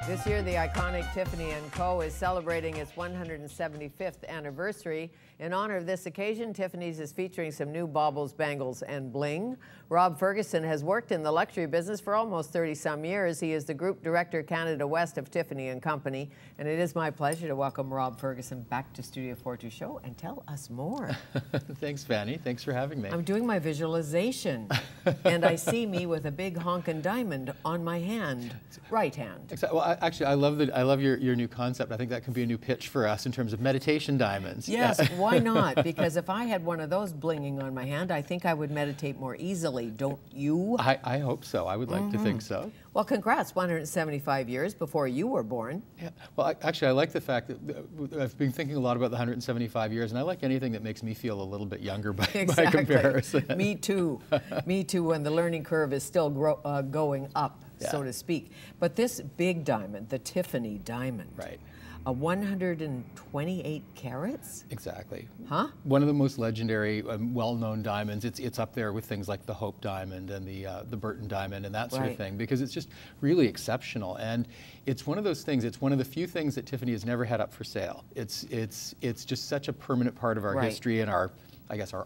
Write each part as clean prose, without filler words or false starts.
This year, the iconic Tiffany Co. is celebrating its 175th anniversary. In honor of this occasion, Tiffany's is featuring some new baubles, bangles, and bling. Rob Ferguson has worked in the luxury business for almost 30-some years. He is the Group Director, Canada West of Tiffany & Company. And it is my pleasure to welcome Rob Ferguson back to Studio 42 Show and tell us more. Thanks, Fanny. Thanks for having me. I'm doing my visualization, and I see me with a big honkin' diamond on my hand, right hand. Exactly. Well, actually, I love your new concept. I think that can be a new pitch for us in terms of meditation diamonds. Yes, why not? Because if I had one of those blinging on my hand, I think I would meditate more easily, don't you? I hope so. I would like to think so. Well, congrats, 175 years before you were born. Yeah. Well, actually, I like the fact that I've been thinking a lot about the 175 years, and I like anything that makes me feel a little bit younger by comparison. Me too. Me too, when the learning curve is still going up, so to speak. But this big diamond, the Tiffany diamond. Right. 128 carats? Exactly. Huh? One of the most legendary, well-known diamonds. It's up there with things like the Hope diamond and the Burton diamond and that sort of thing, because it's just really exceptional. And it's one of those things. It's one of the few things that Tiffany has never had up for sale. It's just such a permanent part of our history and our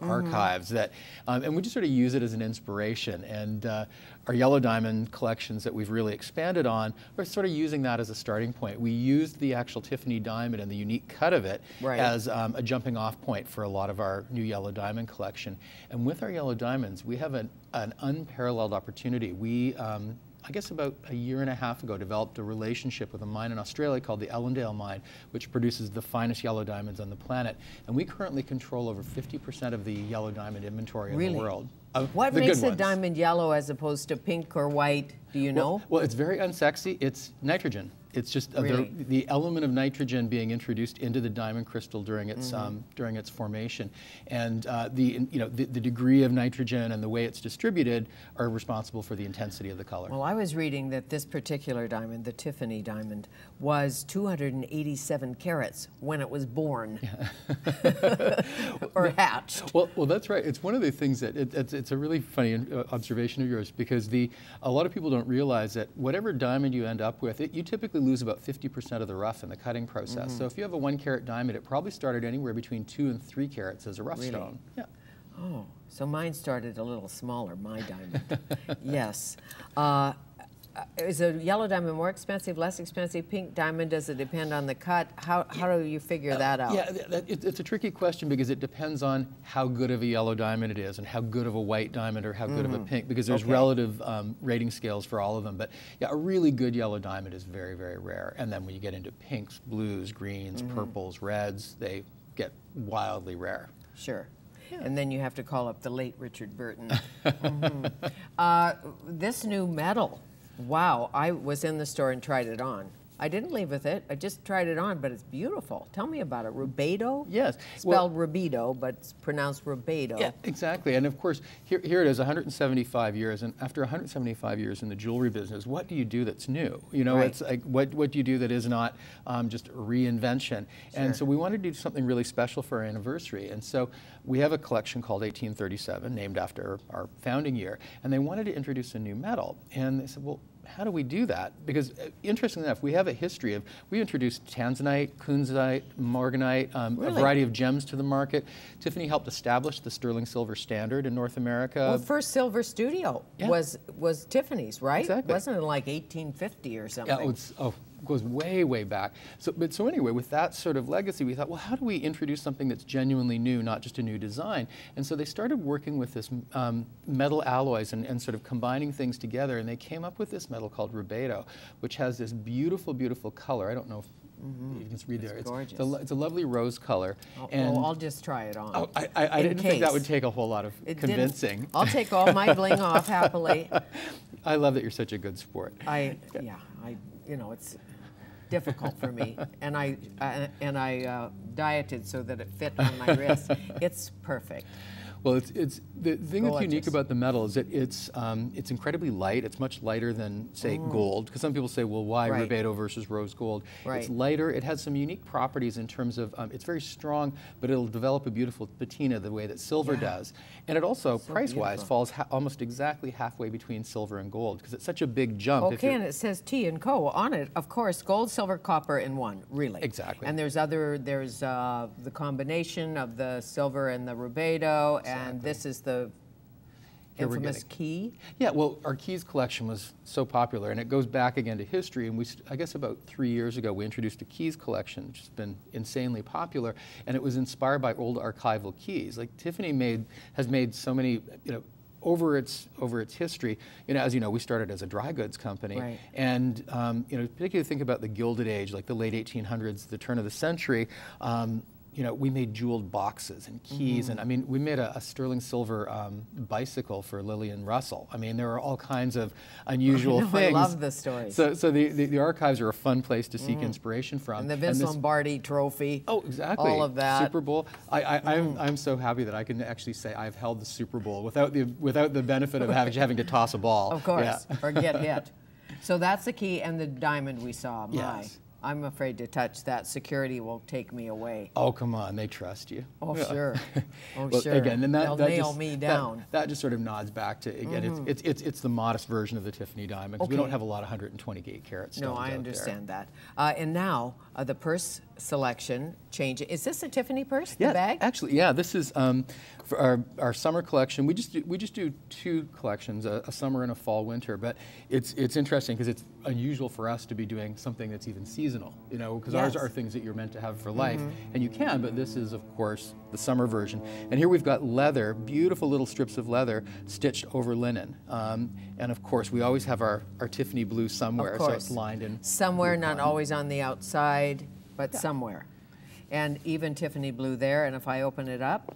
archives that, and we just sort of use it as an inspiration. And our yellow diamond collections that we've really expanded on, we're sort of using that as a starting point. We used the actual Tiffany diamond and the unique cut of it as a jumping off point for a lot of our new yellow diamond collection. And with our yellow diamonds, we have an unparalleled opportunity. We, I guess about a year and a half ago, developed a relationship with a mine in Australia called the Ellendale Mine, which produces the finest yellow diamonds on the planet. And we currently control over 50% of the yellow diamond inventory in the world. What makes a diamond yellow as opposed to pink or white? Do you know? Well, it's very unsexy. It's nitrogen. It's just the element of nitrogen being introduced into the diamond crystal during its formation, and the degree of nitrogen and the way it's distributed are responsible for the intensity of the color. Well, I was reading that this particular diamond, the Tiffany diamond, was 287 carats when it was born or hatched. Well, that's right. It's one of the things that it's a really funny observation of yours, because a lot of people don't realize that whatever diamond you end up with, you typically lose about 50% of the rough in the cutting process. So if you have a 1 carat diamond, it probably started anywhere between 2 and 3 carats as a rough stone. Yeah. Oh, so mine started a little smaller, my diamond. Yes. Is a yellow diamond more expensive, less expensive? Pink diamond, does it depend on the cut? How do you figure that out? Yeah, it's a tricky question, because it depends on how good of a yellow diamond it is and how good of a white diamond or how good of a pink, because there's relative rating scales for all of them. But yeah, a really good yellow diamond is very, very rare. And then when you get into pinks, blues, greens, purples, reds, they get wildly rare. Sure. Yeah. And then you have to call up the late Richard Burton. This new metal. Wow, I was in the store and tried it on. I didn't leave with it. I just tried it on, but it's beautiful. Tell me about it. Rubedo? Yes. Spelled Rubedo, but it's pronounced Rubedo. Yeah, exactly. And of course, here it is, 175 years. And after 175 years in the jewelry business, what do you do that's new? You know, it's like, what do you do that is not just reinvention? And so we wanted to do something really special for our anniversary. And so we have a collection called 1837, named after our founding year. And they wanted to introduce a new metal. And they said, well, how do we do that? Because interestingly enough, we have a history of, we introduced tanzanite, kunzite, morganite, a variety of gems to the market. Tiffany helped establish the sterling silver standard in North America. Well, first silver studio was Tiffany's, right? Exactly. Wasn't it like 1850 or something? Yeah, it goes way, way back. So anyway, with that sort of legacy, we thought, well, how do we introduce something that's genuinely new, not just a new design? And so they started working with this metal alloys and sort of combining things together, and they came up with this metal called Rubedo, which has this beautiful, beautiful color. I don't know if you can read there. It's gorgeous. It's a lovely rose color. Well, I'll just try it on. Oh, I didn't think that would take a whole lot of convincing. I'll take all my bling off happily. I love that you're such a good sport. You know, it's difficult for me, and I dieted so that it fit on my wrist. It's perfect. Well, it's the thing that's unique about the metal is that it's incredibly light. It's much lighter than, say, gold. Because some people say, well, why Rubedo versus rose gold? Right. It's lighter. It has some unique properties in terms of it's very strong, but it'll develop a beautiful patina the way that silver does. And it also, price-wise, falls almost exactly halfway between silver and gold because it's such a big jump. Okay, and it says T and Co on it. Of course, gold, silver, copper in one, really. Exactly. And there's the combination of the silver and the Rubedo, and this is the infamous key. Yeah, well, our keys collection was so popular, and it goes back again to history. And I guess about 3 years ago, we introduced a keys collection, which has been insanely popular, and it was inspired by old archival keys. Like Tiffany has made so many, over its history, as you know, we started as a dry goods company, and particularly think about the Gilded Age, like the late 1800s, the turn of the century. We made jeweled boxes and keys, and I mean, we made a sterling silver bicycle for Lillian Russell. I mean, there are all kinds of unusual things. I love the stories. So the archives are a fun place to seek inspiration from. And the Vince Lombardi Trophy. Oh, exactly. All of that. Super Bowl. I'm so happy that I can actually say I've held the Super Bowl without the benefit of having to toss a ball. Of course, or get hit. So that's the key, and the diamond we saw. Yes. I'm afraid to touch that. Security will take me away. Oh, come on, they trust you. Oh, sure. Oh, well, sure. Again, and they'll nail me down. That just sort of nods back to, again, it's the modest version of the Tiffany diamond, because we don't have a lot of 128 carat stones. No, I understand that. And now, the purse selection changing. Is this a Tiffany purse, the bag? Actually, yeah, this is for our summer collection. We just do two collections, a summer and a fall winter, but it's interesting because it's unusual for us to be doing something that's even seasonal, because ours are things that you're meant to have for life, and you can, but this is, of course, the summer version. And here we've got leather, beautiful little strips of leather stitched over linen. And of course, we always have our Tiffany blue somewhere, so it's lined in. Somewhere, not always on the outside, but somewhere. And even Tiffany blue there, and if I open it up,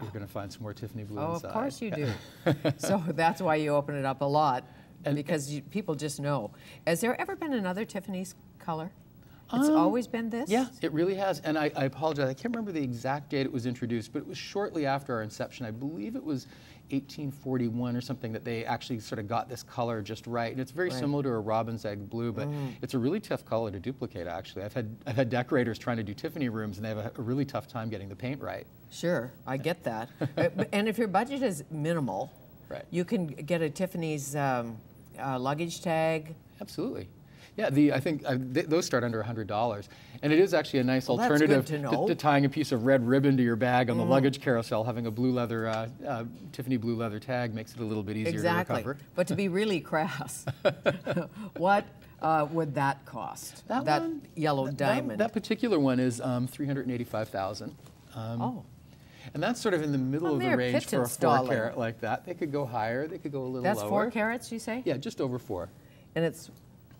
you're going to find some more Tiffany blue inside. Of course you do. So that's why you open it up a lot, because people just know. Has there ever been another Tiffany's color? It's always been this? Yeah, it really has. And I apologize, I can't remember the exact date it was introduced, but it was shortly after our inception. I believe it was 1841 or something that they actually sort of got this color just right. And it's very similar to a robin's egg blue, but it's a really tough color to duplicate, actually. I've had decorators trying to do Tiffany rooms, and they have a really tough time getting the paint right. Sure, I get that. And if your budget is minimal, you can get a Tiffany's luggage tag. Absolutely. Yeah, I think those start under $100, and it is actually a nice alternative to tying a piece of red ribbon to your bag on the luggage carousel. Having a blue leather, Tiffany blue leather tag makes it a little bit easier to recover. But to be really crass, what would that cost? That yellow diamond. That particular one is $385,000. And that's sort of in the middle of the range for a 4 carat like that. They could go higher. They could go a little lower. That's 4 carats, you say? Yeah, just over 4. And it's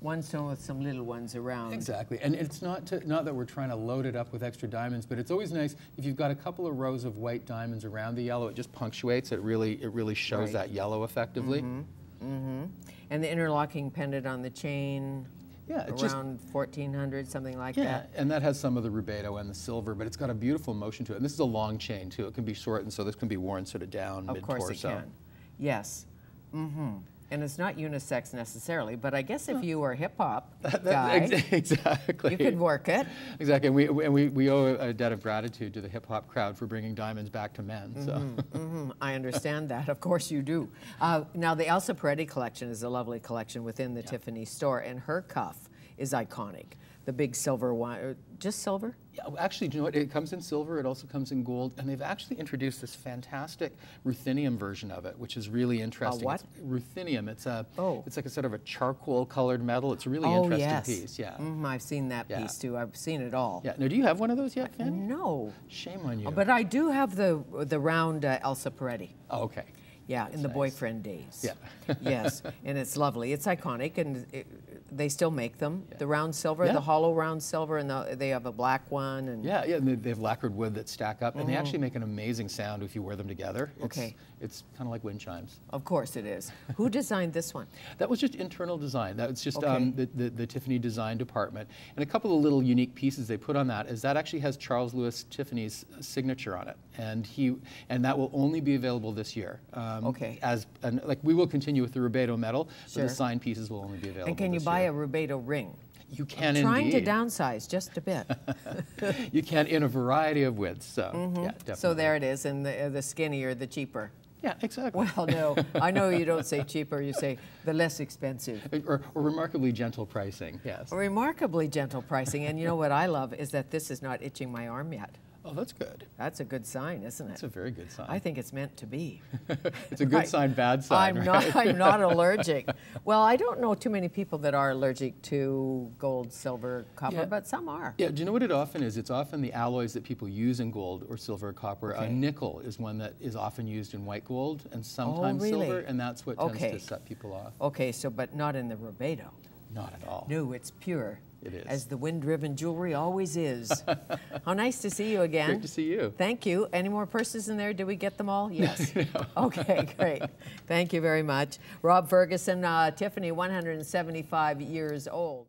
one stone with some little ones around. Exactly, and it's not that we're trying to load it up with extra diamonds, but it's always nice if you've got a couple of rows of white diamonds around the yellow. It just punctuates. It really shows that yellow effectively. And the interlocking pendant on the chain. Yeah, around 1400, something like that. Yeah, and that has some of the Rubedo and the silver, but it's got a beautiful motion to it. And this is a long chain too. It can be shortened, so this can be worn sort of down mid-torso. Of course it can. Yes. And it's not unisex necessarily, but I guess if you were a hip-hop guy, exactly, you could work it. Exactly, and we owe a debt of gratitude to the hip-hop crowd for bringing diamonds back to men. So. I understand that. Of course you do. Now, the Elsa Peretti collection is a lovely collection within the Tiffany store, and her cuff is iconic. The big silver one, just silver? Yeah, actually, do you know what? It comes in silver, it also comes in gold, and they've actually introduced this fantastic ruthenium version of it, which is really interesting. What? It's ruthenium. It's like a sort of a charcoal-colored metal. It's a really interesting piece. Yeah. I've seen that piece too. I've seen it all. Yeah. Now, do you have one of those yet, Fanny? No. Shame on you. But I do have the round Elsa Peretti. Oh, okay. Yeah, in the boyfriend days. Yeah. Yes, and it's lovely. It's iconic, and they still make them, the round silver, Yeah. the hollow round silver, and they have a black one. And yeah, and they have lacquered wood that stack up, and they actually make an amazing sound if you wear them together. It's kind of like wind chimes. Of course it is. Who designed this one? That was just internal design. That was just the Tiffany design department. And a couple of little unique pieces they put on that is that actually has Charles Louis Tiffany's signature on it, and that will only be available this year. Like we will continue with the Rubedo metal, but the signed pieces will only be available. And can you buy a Rubedo ring? You can trying indeed. to downsize just a bit. You can in a variety of widths. So yeah, definitely. So there it is, and the skinnier, the cheaper. Yeah, exactly. Well, no, I know you don't say cheaper, you say the less expensive. Or remarkably gentle pricing, yes. Remarkably gentle pricing, and you know what I love is that this is not itching my arm yet. Oh, that's good. That's a good sign, isn't it? That's a very good sign. I think it's meant to be. It's a good sign, bad sign, I'm not allergic. Well, I don't know too many people that are allergic to gold, silver, copper, but some are. Yeah, do you know what it often is? It's often the alloys that people use in gold or silver or copper. Nickel is one that is often used in white gold and sometimes silver, and that's what tends to set people off. Okay, so but not in the Rubedo. Not at all. No, it's pure. It is. As the wind-driven jewelry always is. How nice to see you again. Great to see you. Thank you. Any more purses in there? Did we get them all? Yes. Okay, great. Thank you very much. Rob Ferguson, Tiffany, 175 years old.